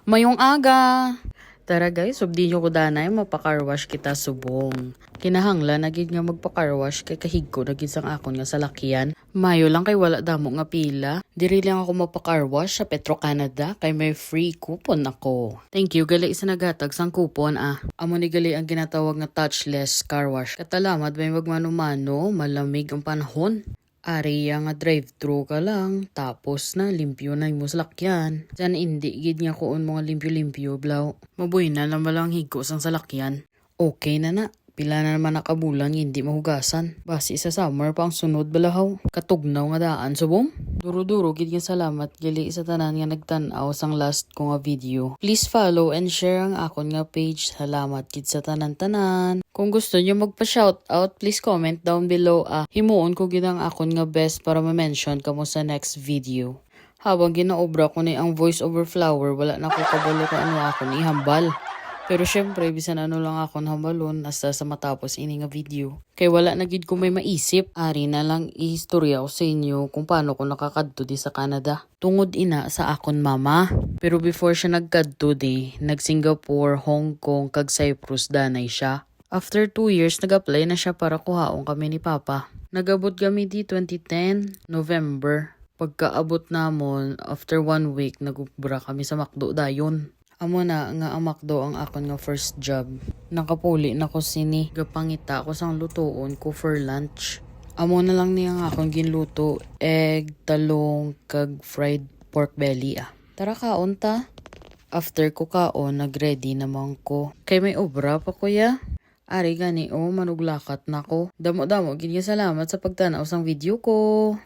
Mayong aga! Tara guys, subdi nyo ko danay, mapakarwash kita subong. Kinahangla nagid nga magpakarwash kay kahigko nagid sang akon nga salakyan. Mayo lang kay wala damo nga pila. Diri lang ako mapakarwash sa Petro Canada kay may free coupon ako. Thank you gali isa nagatag sang coupon ah. Amo ni gali ang ginatawag nga touchless car wash. Katalamad may magmano-mano, malamig ang panahon. Ariya nga drive-thru ka lang, tapos na limpyo na yung salakyan. Diyan hindi gid nga kuon mga limpyo-limpyo, blaw. Mabuhay na lang malang higko sang salakyan. Okay na. Pila na naman nakabulan hindi mahugasan. Basi sa summer pa ang sunod balahaw. Katugnaw nga daan subong. Duro-duro gid nga salamat gali sa tanan nga nagtan-aw sang last ko nga video. Please follow and share ang akon nga page. Salamat gid sa tanan-tanan. Kung gusto nyo magpa-shoutout, please comment down below. Himuon ko gid ang akon nga best para ma-mention kamo sa next video. Habang ginaobra ko ni ang voice over flower, wala na ko kabalo ka ano ako ni hambal. Pero syempre, bisan ano lang ako hambalon hasta sa matapos ini nga video. Kay wala na gid ko may maisip. Ari na lang ihistorya ko sa inyo kung paano ko nakakadto di sa Canada. Tungod ina sa akon mama. Pero before siya nagkadto di, nag-Singapore, Hong Kong, kag Cyprus danay siya. After 2 years, nag-apply na siya para kuhaon kami ni Papa. Nag-abot kami di 2010, November. Pagkaabot namon, after 1 week, nag-ubra kami sa McDo dayon. Amo na nga ang McDo ang akon nga first job. Nakapuli na ko sini. Gapangita ko sang lutoon ko for lunch. Amo na lang niya nga akong ginluto. Egg, talong, kag fried pork belly ah. Tara kaon ta. After ko kaon, nagready naman ko. Kay may obra pa kuya. Ari gani manuglakat na ko. Damo-damo, salamat sa pagtanaw sang video ko.